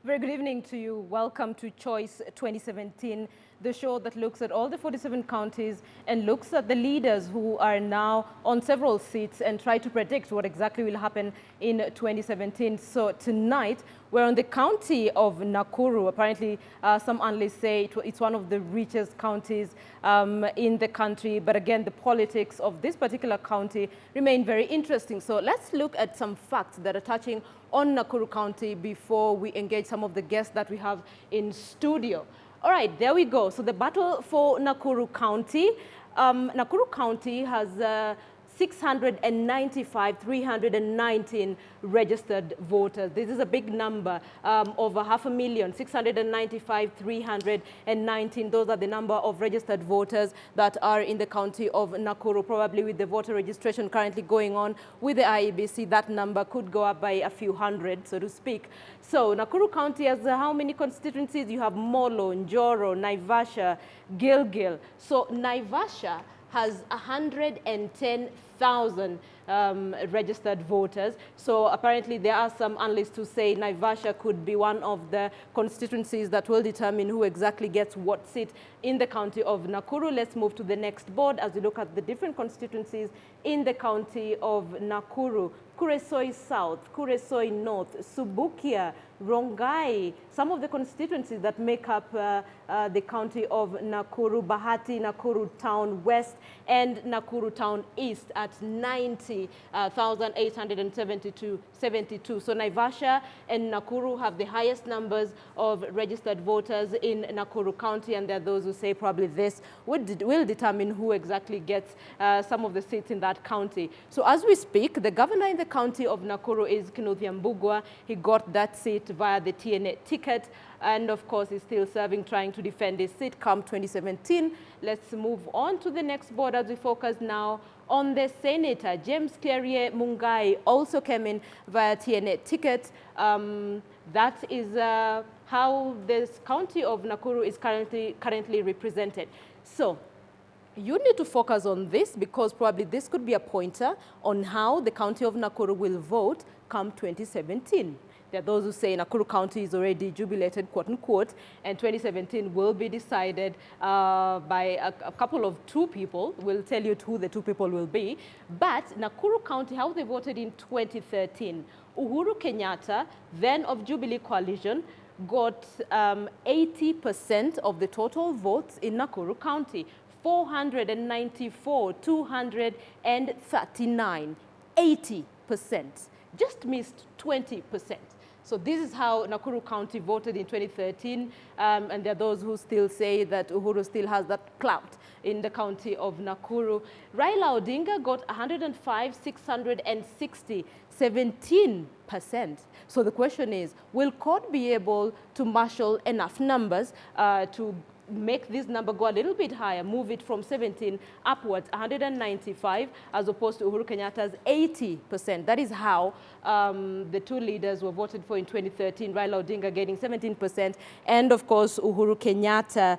Very good evening to you. Welcome to Choice 2017, the show that looks at all the 47 counties and looks at the leaders who are now on several seats and try to predict what exactly will happen in 2017. So tonight, we're on the county of Nakuru. Apparently, some analysts say it's one of the richest counties in the country. But again, the politics of this particular county remain very interesting. So let's look at some facts that are touching on Nakuru County before we engage some of the guests that we have in studio. All right, there we go. So the battle for Nakuru County. Nakuru County has 695,319 registered voters. This is a big number, over 500,000, 695,319. Those are the number of registered voters that are in the county of Nakuru. Probably with the voter registration currently going on with the IEBC, that number could go up by a few hundred, so to speak. So Nakuru County has how many constituencies? You have Molo, Njoro, Naivasha, Gilgil. So Naivasha has 110,000 registered voters. So apparently there are some analysts who say Naivasha could be one of the constituencies that will determine who exactly gets what seat in the county of Nakuru. Let's move to the next board as we look at the different constituencies in the county of Nakuru. Kuresoi South, Kuresoi North, Subukia, Rongai, some of the constituencies that make up the county of Nakuru, Bahati, Nakuru Town West, and Nakuru Town East at 90,872. So Naivasha and Nakuru have the highest numbers of registered voters in Nakuru County, and there are those who say probably this will determine who exactly gets some of the seats in that county. So as we speak, the governor in the county of Nakuru is Kinuthia Mbugua. He got that seat via the TNA ticket, and of course is still serving, trying to defend his seat come 2017. Let's move on to the next board as we focus now on the senator. James Clerie Mungai also came in via TNA ticket. That is how this county of Nakuru is currently represented. So you need to focus on this because probably this could be a pointer on how the county of Nakuru will vote come 2017. There are those who say Nakuru County is already jubilated, quote unquote, and 2017 will be decided by a couple of two people. We'll tell you who the two people will be. But Nakuru County, how they voted in 2013, Uhuru Kenyatta, then of Jubilee Coalition, got 80% of the total votes in Nakuru County. 494, 239, 80%. Just missed 20%. So this is how Nakuru County voted in 2013, and there are those who still say that Uhuru still has that clout in the county of Nakuru. Raila Odinga got 105, 660, 17%. So the question is, will court be able to marshal enough numbers to make this number go a little bit higher, move it from 17 upwards, 195, as opposed to Uhuru Kenyatta's 80%. That is how the two leaders were voted for in 2013, Raila Odinga getting 17%, and of course Uhuru Kenyatta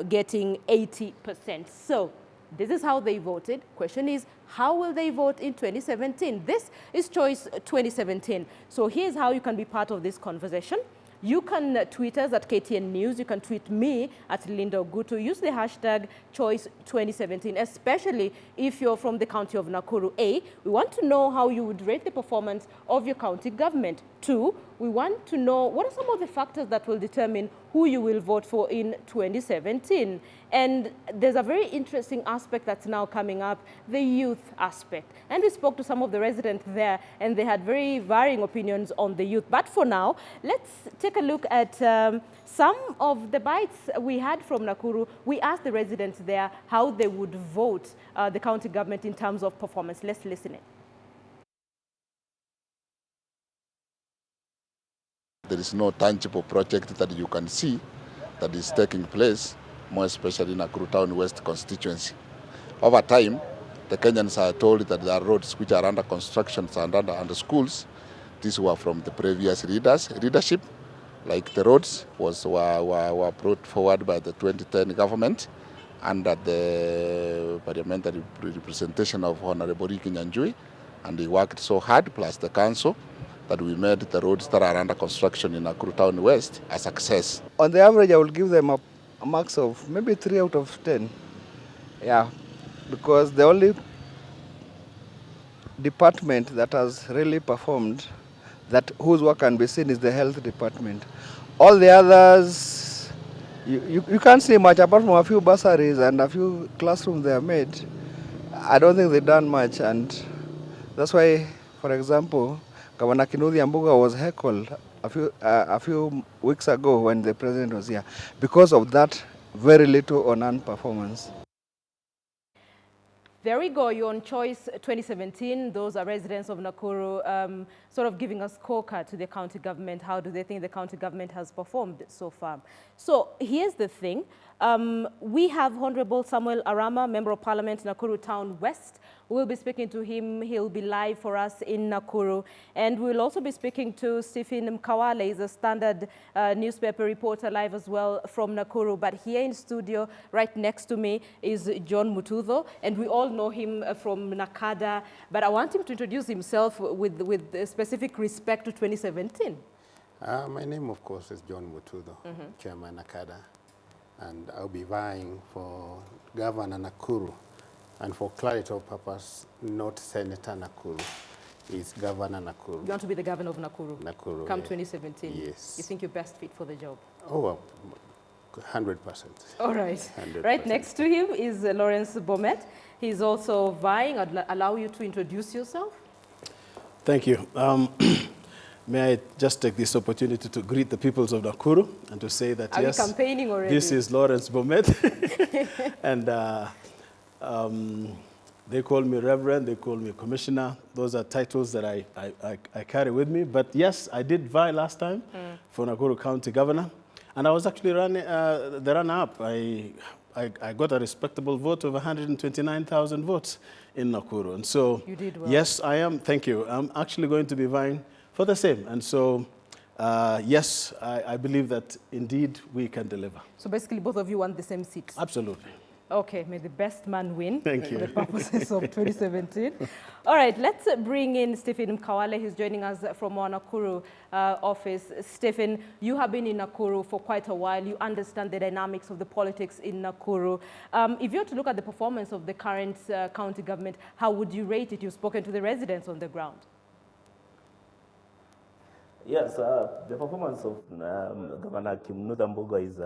getting 80%. So this is how they voted. Question is, how will they vote in 2017? This is Choice 2017. So here's how you can be part of this conversation. You can tweet us at KTN News. You can tweet me at Linda Ogutu. Use the hashtag Choice2017, especially if you're from the county of Nakuru. A, we want to know how you would rate the performance of your county government. 2, we want to know what are some of the factors that will determine who you will vote for in 2017. And there's a very interesting aspect that's now coming up, the youth aspect. And we spoke to some of the residents there, and they had very varying opinions on the youth. But for now, let's take a look at some of the bites we had from Nakuru. We asked the residents there how they would vote the county government in terms of performance. Let's listen in. There is no tangible project that you can see that is taking place, more especially in Nakuru Town West constituency. Over time, the Kenyans are told that there are roads which are under construction and under schools. These were from the previous leadership, like the roads were brought forward by the 2010 government under the parliamentary representation of Honorable Riki Nyanjui, and he worked so hard, plus the council, that we made the roads that are under construction in Nakuru Town West a success. On the average, I will give them a max of maybe 3 out of 10. Yeah, because the only department that has really performed, that whose work can be seen, is the health department. All the others, you can't see much apart from a few bursaries and a few classrooms they have made. I don't think they've done much, and that's why, for example, Governor Kinudhi Ambuga was heckled a few weeks ago when the president was here because of that very little or none performance. There we go, you're on Choice 2017. Those are residents of Nakuru sort of giving a scorecard to the county government. How do they think the county government has performed so far? So here's the thing. We have Honorable Samuel Arama, Member of Parliament, Nakuru Town West. We'll be speaking to him. He'll be live for us in Nakuru. And we'll also be speaking to Stephen Mkawale. He's a Standard newspaper reporter live as well from Nakuru. But here in studio, right next to me, is John Mutudho. And we all know him from Nakada. But I want him to introduce himself with specific respect to 2017. My name, of course, is John Mutudho, Chairman Nakada. And I'll be vying for Governor Nakuru. And for clarity of purpose, not Senator Nakuru. It's Governor Nakuru. You want to be the governor of Nakuru? Nakuru, come yeah. 2017? Yes. You think you're best fit for the job? Oh, 100%. All right. 100%. Right next to him is Lawrence Bomet. He's also vying. I'd allow you to introduce yourself. Thank you. May I just take this opportunity to greet the peoples of Nakuru and to say that, Are yes, you campaigning already? This is Lawrence Bomet. And they call me Reverend, they call me Commissioner. Those are titles that I carry with me. But yes, I did vie last time for Nakuru County Governor. And I was actually the runner-up. I got a respectable vote of 129,000 votes in Nakuru. And so, you did well. Yes, I am. Thank you. I'm actually going to be vying for the same. And so, yes, I believe that indeed we can deliver. So basically both of you want the same seat? Absolutely. Okay, may the best man win. Thank you. For the purposes of 2017. All right, let's bring in Stephen Mkawale. He's joining us from our Nakuru office. Stephen, you have been in Nakuru for quite a while. You understand the dynamics of the politics in Nakuru. If you were to look at the performance of the current county government, how would you rate it? You've spoken to the residents on the ground. Yes, the performance of Governor Kinudhi Ambuga is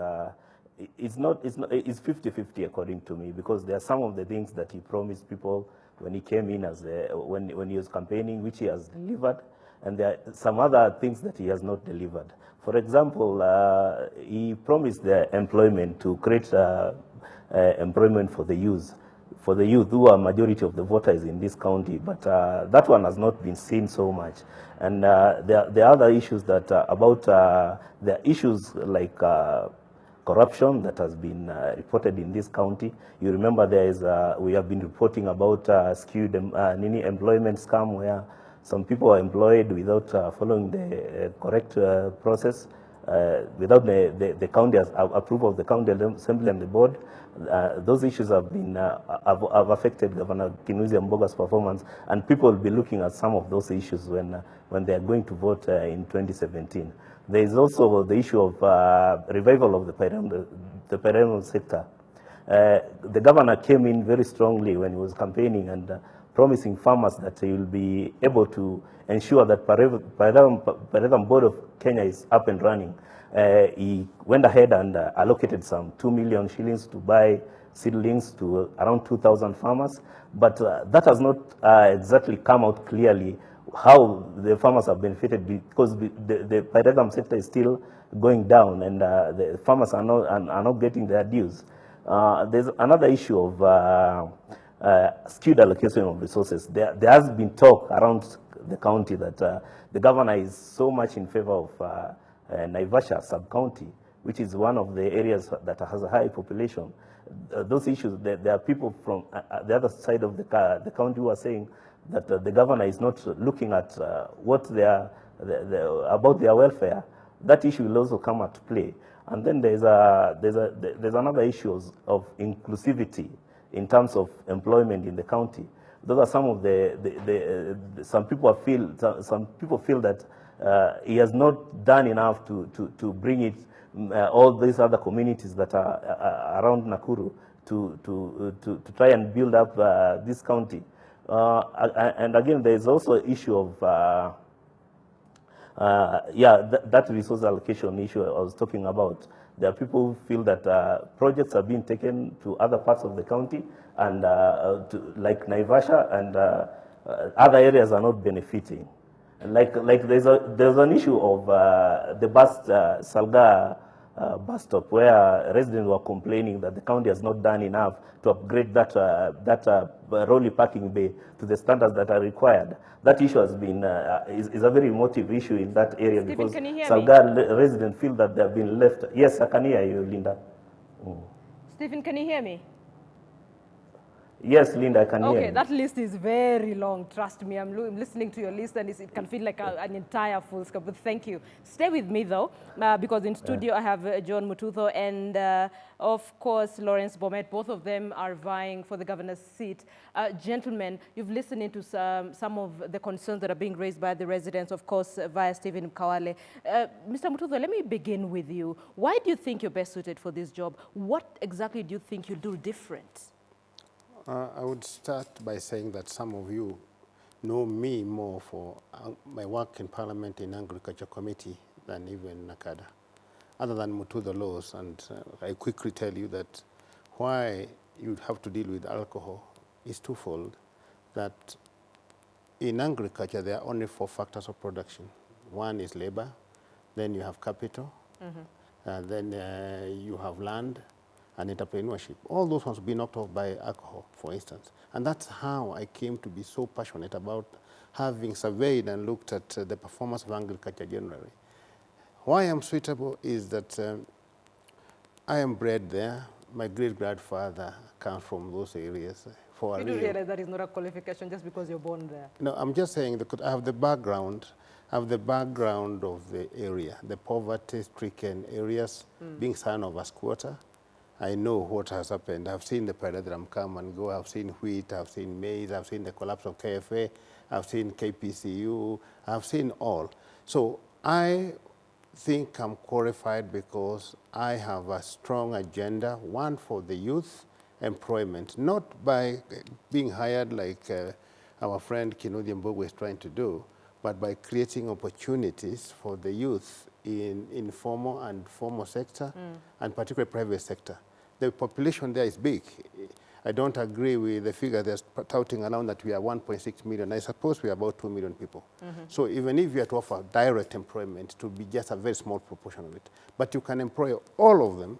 it's 50-50 according to me, because there are some of the things that he promised people when he came in as when he was campaigning, which he has delivered, and there are some other things that he has not delivered. For example, he promised the employment, to create employment for the youth who are majority of the voters in this county, but that one has not been seen so much. And there are other issues that about the issues like corruption that has been reported in this county. You remember we have been reporting about skewed employment scam, where some people are employed without following the correct process, without the county approval of the county assembly and the board. Those issues have affected Governor Kinudhi Ambuga's performance, and people will be looking at some of those issues when they are going to vote in 2017. There is also the issue of revival of the perennial sector. The governor came in very strongly when he was campaigning and promising farmers that he will be able to ensure that Perennial Board of Kenya is up and running. He went ahead and allocated some 2 million shillings to buy seedlings to around 2,000 farmers, but that has not exactly come out clearly how the farmers have benefited, because the perennial sector is still going down, and the farmers are not getting their dues. There's another issue of skewed allocation of resources. There has been talk around the county that the governor is so much in favor of Naivasha sub-county, which is one of the areas that has a high population. Those issues, there are people from the other side of the county who are saying that the governor is not looking at what about their welfare. That issue will also come into play. And then there's another issue of inclusivity in terms of employment in the county. those are some of some people feel that he has not done enough to bring it all these other communities that are around Nakuru to try and build up this county. And again, there is also an issue of that resource allocation issue I was talking about. There are people who feel that projects are being taken to other parts of the county, and like Naivasha, and other areas are not benefiting. Like there's an issue of the Salga bus stop, where residents were complaining that the county has not done enough to upgrade that rolling parking bay to the standards that are required. That issue has been is a very emotive issue in that area. Stephen, because can you hear Salga residents feel that they have been left. Yes, I can hear you, Linda. Stephen, can you hear me? Yes, Linda, I can hear you. Okay, that list is very long. Trust me, I'm listening to your list, and it can feel like an entire full scope. But thank you. Stay with me though, because in studio I have John Mututho and, of course, Lawrence Bomet. Both of them are vying for the governor's seat. Gentlemen, you've listened into some of the concerns that are being raised by the residents, of course, via Stephen Kawale. Mr. Mututho, let me begin with you. Why do you think you're best suited for this job? What exactly do you think you'll do different? I would start by saying that some of you know me more for my work in Parliament in Agriculture Committee than even Nakada, other than Mututho laws. And I quickly tell you that why you'd have to deal with alcohol is twofold. That in agriculture, there are only 4 factors of production. One is labor, then you have capital, and then you have land, and entrepreneurship. All those ones will be knocked off by alcohol, for instance. And that's how I came to be so passionate about having surveyed and looked at the performance of agriculture generally. Why I'm suitable is that I am bred there. My great-grandfather comes from those areas. You do realize that is not a qualification just because you're born there? No, I'm just saying that I have the background. of the area, the poverty-stricken areas, being son of a squatter. I know what has happened. I've seen the paradigm come and go. I've seen wheat, I've seen maize, I've seen the collapse of KFA, I've seen KPCU, I've seen all. So I think I'm qualified because I have a strong agenda, one for the youth employment, not by being hired like our friend Kinudi Mbogo is trying to do, but by creating opportunities for the youth in informal and formal sector, and particularly private sector. The population there is big. I don't agree with the figure they're touting around that we are 1.6 million. I suppose we are about 2 million people. So even if you are to offer direct employment, it will be just a very small proportion of it. But you can employ all of them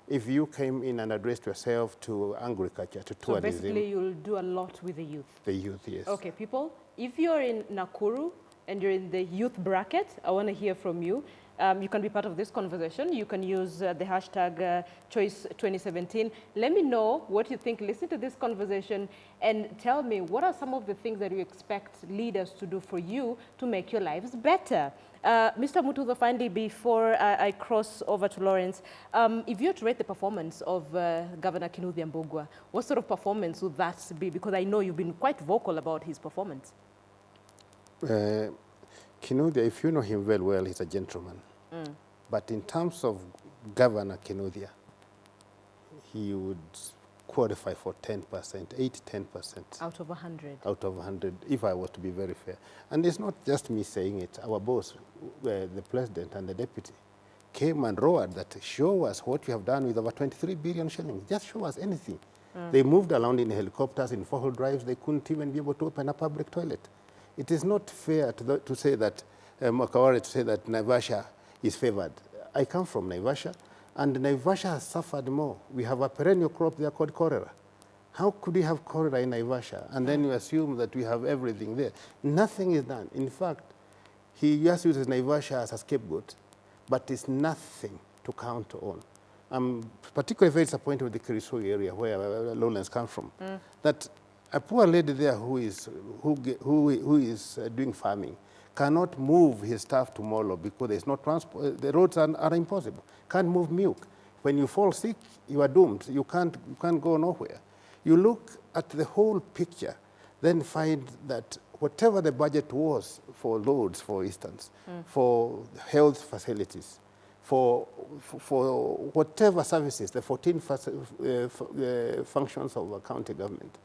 if you came in and addressed yourself to agriculture, to tourism. So basically you'll do a lot with the youth. The youth, yes. Okay, people, if you're in Nakuru and you're in the youth bracket, I want to hear from you. You can be part of this conversation. You can use the hashtag Choice2017. Let me know what you think. Listen to this conversation and tell me what are some of the things that you expect leaders to do for you to make your lives better. Mr. Mututho, finally, before I cross over to Lawrence, if you had to rate the performance of Governor Kinudi Mbugua, what sort of performance would that be? Because I know you've been quite vocal about his performance. Kinudi, if you know him very well, he's a gentleman. But in terms of Governor Kinudi, he would qualify for 10%, 8-10%. Out of 100? Out of 100, if I was to be very fair. And it's not just me saying it. Our boss, the president and the deputy, came and roared that, show us what you have done with over 23 billion shillings. Just show us anything. They moved around in helicopters, in four-wheel drives. They couldn't even be able to open a public toilet. It is not fair to say that, to say that Naivasha is favored. I come from Naivasha, and Naivasha has suffered more. We have a perennial crop there called cholera. How could we have cholera in Naivasha? And then you assume that we have everything there. Nothing is done. In fact, he just uses Naivasha as a scapegoat, but it's nothing to count on. I'm particularly very disappointed with the Kirisoi area where Lowlands come from. That a poor lady there who is doing farming cannot move his staff to Molo because there's no transport. The roads are impossible. Can't move milk. When you fall sick, you are doomed. You can't go nowhere. You look at the whole picture. then find that whatever the budget was for roads, for instance, for health facilities, for whatever services, the 14 functions of a county government,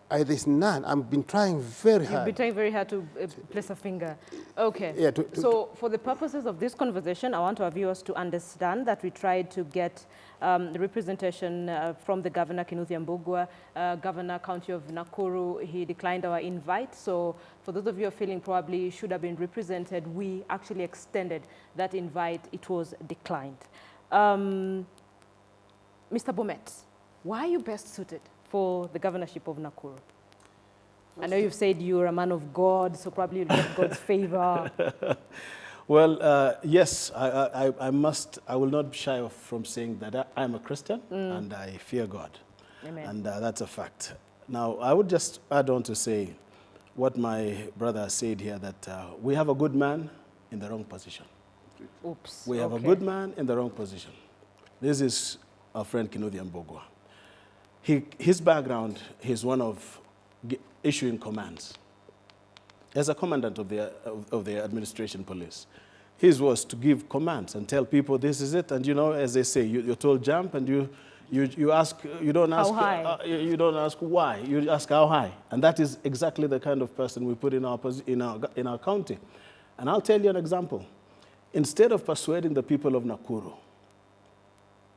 there's none. I've been trying very hard. You've been trying very hard to place a finger. Okay. Yeah, so for the purposes of this conversation, I want our viewers to understand that we tried to get the representation from the Governor, Kinuthia Mbugua, Governor, County of Nakuru. He declined our invite. So for those of you who are feeling probably should have been represented, we actually extended that invite. It was declined. Mr. Bomet, why are you best suited for the governorship of Nakuru? I know you've said you're a man of God, so probably you'll get God's favor. Well, yes, I will not shy from saying that I'm a Christian and I fear God. Amen. And that's a fact. Now, I would just add on to say what my brother said here, that we have a good man in the wrong position. Oops. We have a good man in the wrong position. This is our friend Kinuthia Mbugua. His background, he's one of issuing commands. As a commandant of the administration police, his was to give commands and tell people this is it. And you know, as they say, you're told jump, and you ask, you don't ask how high? You don't ask why. You ask how high, and that is exactly the kind of person we put in our county. And I'll tell you an example. Instead of persuading the people of Nakuru,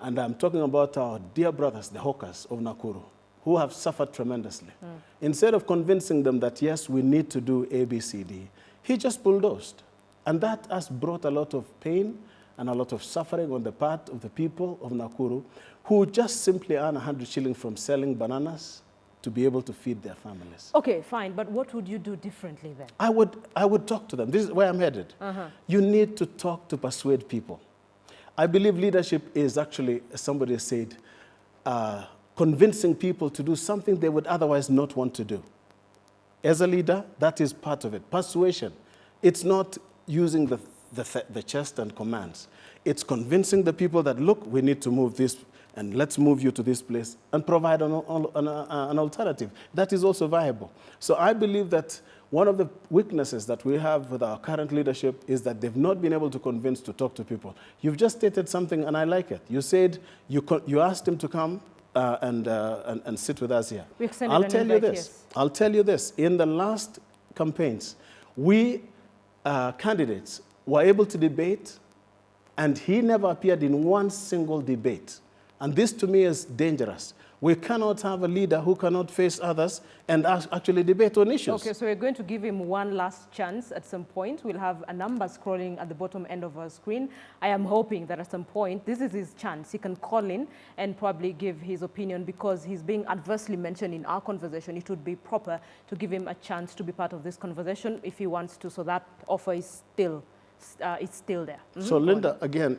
and I'm talking about our dear brothers, the hawkers of Nakuru, who have suffered tremendously. Instead of convincing them that, yes, we need to do A, B, C, D, he just bulldozed. And that has brought a lot of pain and a lot of suffering on the part of the people of Nakuru, who just simply earn 100 shillings from selling bananas to be able to feed their families. Okay, fine, but what would you do differently then? I would talk to them. This is where I'm headed. You need to talk to persuade people. I believe leadership is actually, as somebody said, convincing people to do something they would otherwise not want to do. As a leader, that is part of it. Persuasion. It's not using the chest and commands. It's convincing the people that, look, we need to move this, and let's move you to this place, and provide an alternative. That is also viable. So I believe that one of the weaknesses that we have with our current leadership is that they've not been able to convince to talk to people. You've just stated something, and I like it. You said you asked him to come and sit with us here. I'll tell you this. Yes. I'll tell you this. In the last campaigns, we candidates were able to debate, and he never appeared in one single debate. And this, to me, is dangerous. We cannot have a leader who cannot face others and actually debate on issues. Okay, so we're going to give him one last chance at some point. We'll have a number scrolling at the bottom end of our screen. I am hoping that at some point, this is his chance. He can call in and probably give his opinion, because he's being adversely mentioned in our conversation. It would be proper to give him a chance to be part of this conversation if he wants to, so that offer is still there. So, Linda, again,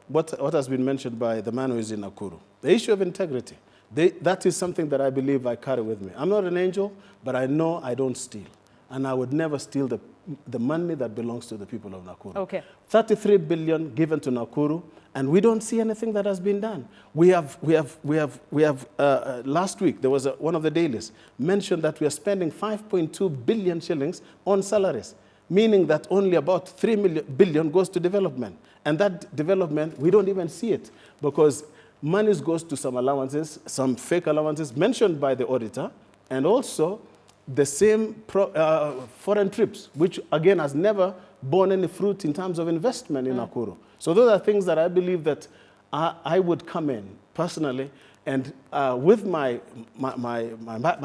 what has been mentioned by the man who is in Nakuru, the issue of integrity, that is something that I believe I carry with me. I'm not an angel, but I know I don't steal. And I would never steal the money that belongs to the people of Nakuru. Okay. 33 billion given to Nakuru, and we don't see anything that has been done. Last week, there was one of the dailies mentioned that we are spending 5.2 billion shillings on salaries, meaning that only about 3 billion goes to development. And that development, we don't even see it, because money goes to some allowances, some fake allowances mentioned by the auditor, and also the same foreign trips, which again has never borne any fruit in terms of investment in Nakuru. So those are things that I believe that I would come in personally, and with my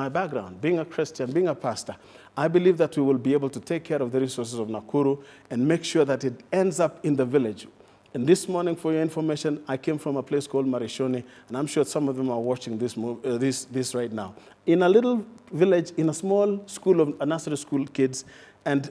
background, being a Christian, being a pastor, I believe that we will be able to take care of the resources of Nakuru and make sure that it ends up in the village. And this morning, for your information, I came from a place called Marishoni, and I'm sure some of them are watching this right now. In a little village, in a small school of nursery school kids, and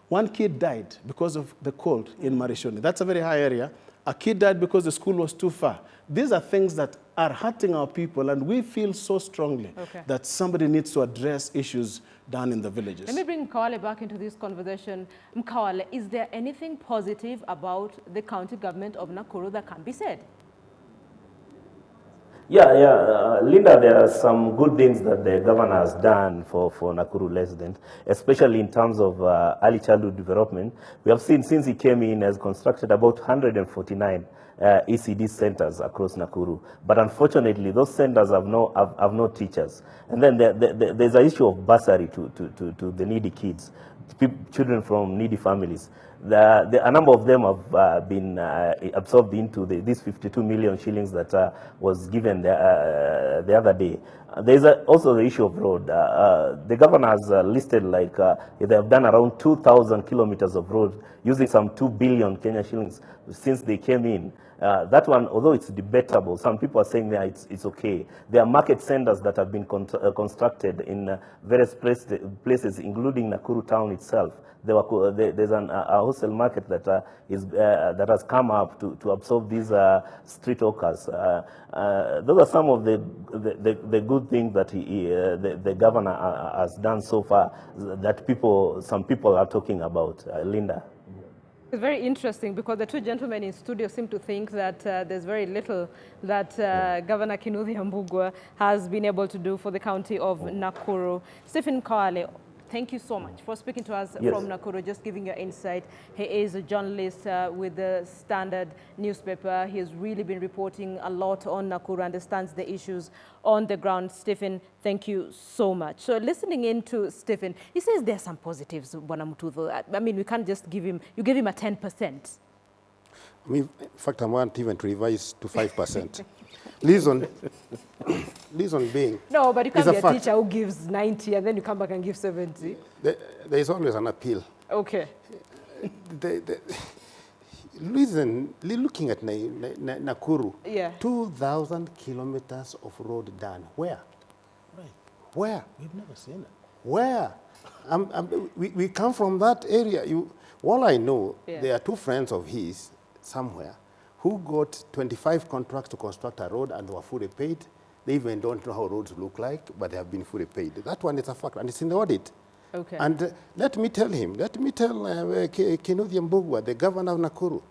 one kid died because of the cold in Marishoni. That's a very high area. A kid died because the school was too far. These are things that are hurting our people, and we feel so strongly that somebody needs to address issues down in the villages. Let me bring Mkawale back into this conversation. Mkawale, is there anything positive about the county government of Nakuru that can be said? Linda, there are some good things that the governor has done for Nakuru residents, especially in terms of early childhood development. We have seen since he came in, has constructed about 149 ECD centers across Nakuru. But unfortunately, those centers have no teachers. And then there's an issue of bursary to the needy kids, children from needy families. A number of them have been absorbed into these 52 million shillings that was given the other day. There's also the issue of road. The governor has listed like they have done around 2,000 kilometers of road using some 2 billion Kenya shillings since they came in. That one, although it's debatable, some people are saying that it's okay. There are market centers that have been constructed in various places, including Nakuru town itself. There's a wholesale market that has come up to absorb these street hawkers. Those are some of the good things that the governor has done so far that some people are talking about. Linda. It's very interesting because the two gentlemen in studio seem to think that there's very little that Governor Kinuthia Mbugua has been able to do for the county of Nakuru. Stephen Kawale, thank you so much for speaking to us from Nakuru, just giving your insight. He is a journalist with the Standard newspaper. He has really been reporting a lot on Nakuru, understands the issues on the ground. Stephen, thank you so much. So listening in to Stephen, he says there are some positives, Bwana Mutudho. I mean, we can't just give him, you give him a 10%. I mean, in fact, I want even to revise to 5%. Reason being. No, but you can't be a teacher who gives 90 and then you come back and give 70. There is always an appeal. Okay. Looking at Nakuru, 2,000 kilometers of road done. Where? Right. Where? We've never seen it. Where? We come from that area. All I know, there are two friends of his somewhere who got 25 contracts to construct a road and they were fully paid. They even don't know how roads look like, but they have been fully paid. That one is a fact, and it's in the audit. Okay. And let me tell Kinuthia Mbugua, the governor of Nakuru,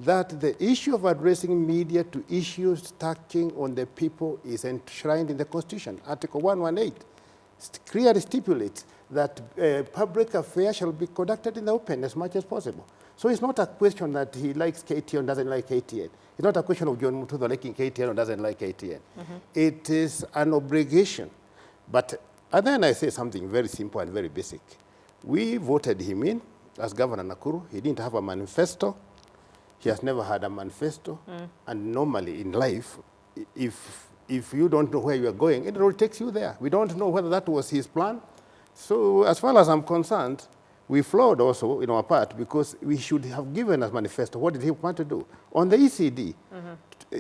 that the issue of addressing media to issues touching on the people is enshrined in the Constitution. Article 118 clearly stipulates that public affairs shall be conducted in the open as much as possible. So it's not a question that he likes KTN or doesn't like KTN. It's not a question of John Mutudho liking KTN or doesn't like KTN. It is an obligation. But and then I say something very simple and very basic. We voted him in as Governor Nakuru. He didn't have a manifesto. He has never had a manifesto. And normally in life, if you don't know where you are going, it all takes you there. We don't know whether that was his plan. So as far as I'm concerned, we flawed also in our part because we should have given us manifesto. What did he want to do? On the ECD,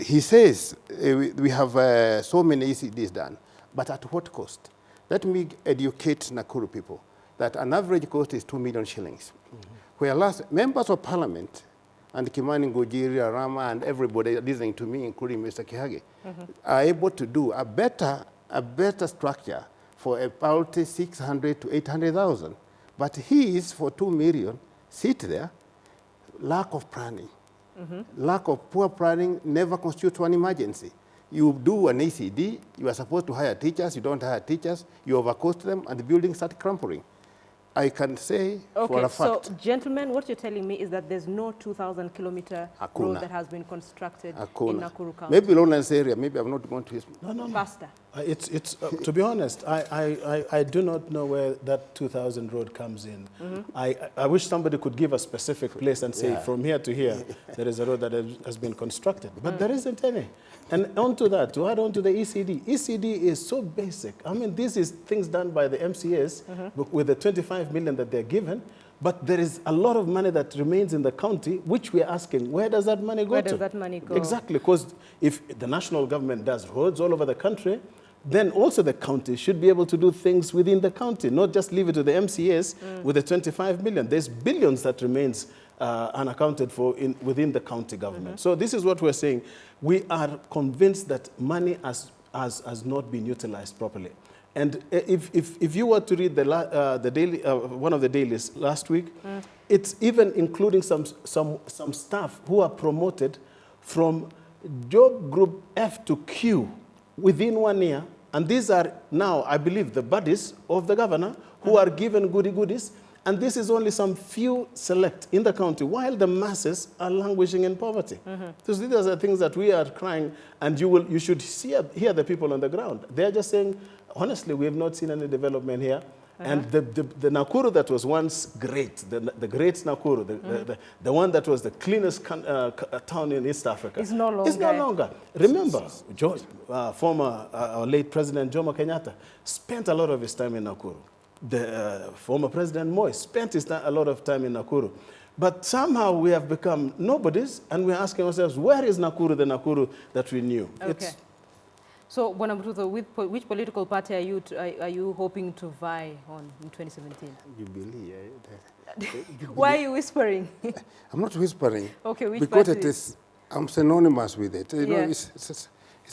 he says we have so many ECDs done, but at what cost? Let me educate Nakuru people that an average cost is 2 million shillings. Whereas members of parliament and Kimani Ngujiri, Rama, and everybody listening to me, including Mr. Kihage, are able to do a better structure for about 600 to 800,000. But he is for 2 million, sit there, lack of planning. Lack of poor planning never constitutes an emergency. You do an ECD, you are supposed to hire teachers, you don't hire teachers, you overcost them, and the buildings start crumbling. I can say for a fact. So, gentlemen, what you're telling me is that there's no 2,000-kilometer road that has been constructed in Nakuru County. Maybe Lowlands area, maybe I'm not going to his... No. Faster. It's to be honest, I do not know where that 2,000 road comes in. I wish somebody could give a specific place and say from here to here, there is a road that has been constructed. But there isn't any. And onto that, to add on to the ECD, ECD is so basic. I mean, this is things done by the MCAs with the 25 million that they're given. But there is a lot of money that remains in the county, which we're asking, where does that money go to? Where does that money go? Exactly, because if the national government does roads all over the country, then also the county should be able to do things within the county, not just leave it to the MCAs with the 25 million. There's billions that remains unaccounted for within the county government. So this is what we're saying. We are convinced that money has not been utilized properly. And if you were to read the daily, one of the dailies last week, it's even including some staff who are promoted from job group F to Q within 1 year. And these are now, I believe, the buddies of the governor who are given goodies. And this is only some few select in the county, while the masses are languishing in poverty. So these are the things that we are crying, and you should hear the people on the ground. They're just saying, honestly, we have not seen any development here. And the Nakuru that was once great, the great Nakuru, the one that was the cleanest town in East Africa, is no longer. It's no longer. Remember, former late President Jomo Kenyatta spent a lot of his time in Nakuru. The former President Moi spent a lot of time in Nakuru. But somehow we have become nobodies, and we're asking ourselves, where is Nakuru, the Nakuru that we knew? Okay. So, Bwana Mututho, which political party are you hoping to vie on in 2017? Jubilee. Why are you whispering? I'm not whispering. Okay, which because party? It is, I'm synonymous with it. You know, it's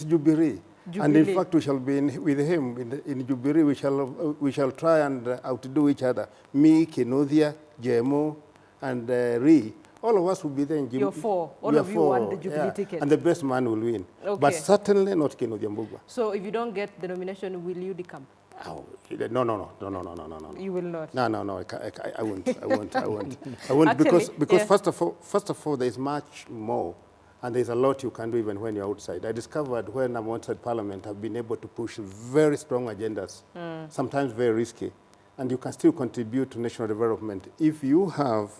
Jubilee. And in fact, we shall be with him in Jubilee. We shall try and outdo each other. Me, Kenothia, Jemo, and Ri. All of us will be there in Jubilee. You're four. All of you want the Jubilee ticket. And the best man will win. Okay. But certainly not Kenothia Mbugua. So if you don't get the nomination, will you decamp? Oh, no. You will not? No. I won't. I won't. Actually, because first of all, there is much more. And there's a lot you can do even when you're outside. I discovered when I'm outside Parliament, I've been able to push very strong agendas, sometimes very risky. And you can still contribute to national development if you have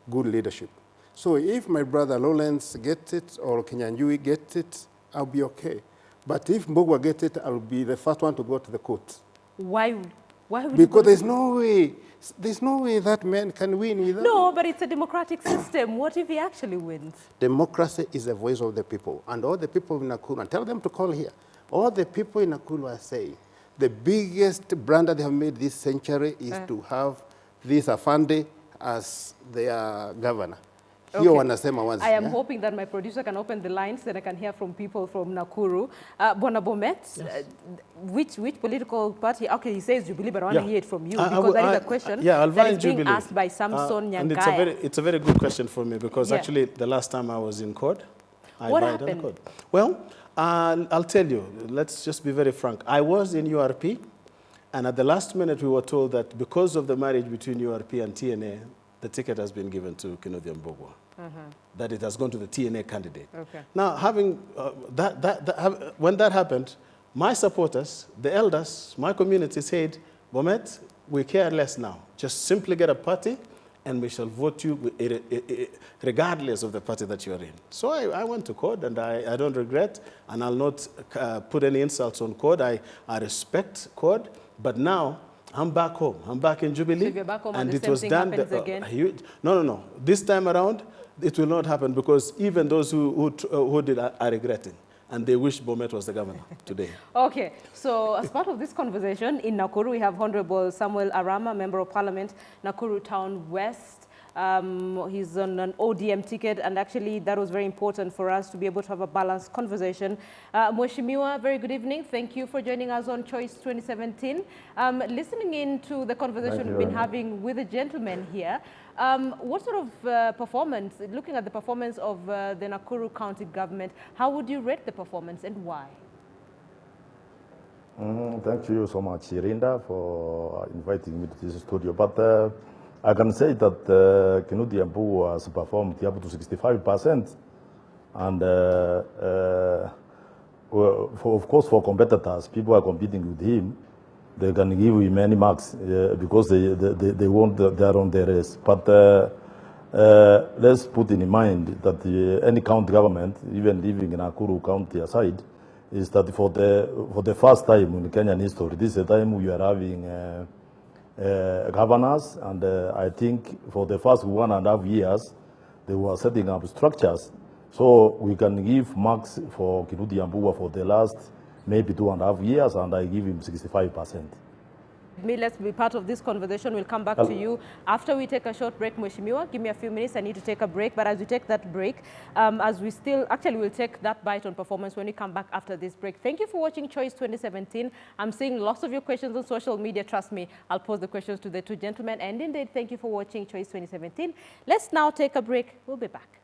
good leadership. So if my brother Lawrence gets it or Kenyanjui gets it, I'll be okay. But if Mbugua gets it, I'll be the first one to go to the court. Why would because there's no way that man can win without... No, but it's a democratic system. What if he actually wins? Democracy is the voice of the people. And all the people in Nakuru, and tell them to call here, all the people in Nakuru are saying the biggest blunder they have made this century is to have this Afande as their governor. Okay. I am yeah? hoping that my producer can open the lines so that I can hear from people from Nakuru. Bwana Bomet, yes. Which political party? Okay, he says Jubilee, but I want to hear it from you because that is a question I'll that is being Jubilee. asked by Samson Nyankaya. And it's a very good question for me because actually the last time I was in court, what happened? Court. Well, I'll tell you, let's just be very frank. I was in URP, and at the last minute we were told that because of the marriage between URP and TNA, the ticket has been given to Kenothia Mbugua. That it has gone to the TNA candidate. Okay. Now, having when that happened, my supporters, the elders, my community said, Bomet, we care less now. Just simply get a party and we shall vote you regardless of the party that you are in. So I went to court and I don't regret, and I'll not put any insults on court. I respect court, but now I'm back home. I'm back in Jubilee. So if you're back home and and the same thing happens again? No. This time around, it will not happen because even those who did are regretting. And they wish Bomet was the governor today. Okay, so as part of this conversation, in Nakuru, we have Honorable Samuel Arama, Member of Parliament, Nakuru Town West. He's on an ODM ticket, and actually that was very important for us to be able to have a balanced conversation. Mheshimiwa, very good evening. Thank you for joining us on Choice 2017. Listening into the conversation we've been having with the gentleman here, what sort of performance, looking at the performance of the Nakuru County government, how would you rate the performance and why? Thank you so much, Irinda, for inviting me to this studio. But I can say that Kenothia Mbugua has performed up to 65%. And of course, for competitors, people are competing with him. They can give him many marks because they want their own race. But let's put in mind that any county government, even living in Nakuru County aside, is that for the first time in Kenyan history, this is the time we are having governors, and I think for the first 1.5 years, they were setting up structures. So we can give marks for Kenothia Mbugua for the last maybe 2.5 years, and I give him 65%. Let's be part of this conversation. We'll come back to you after we take a short break. Mheshimiwa, give me a few minutes. I need to take a break. But as we take that break, we'll take that bite on performance when we come back after this break. Thank you for watching Choice 2017. I'm seeing lots of your questions on social media. Trust me, I'll pose the questions to the two gentlemen. And indeed, thank you for watching Choice 2017. Let's now take a break. We'll be back.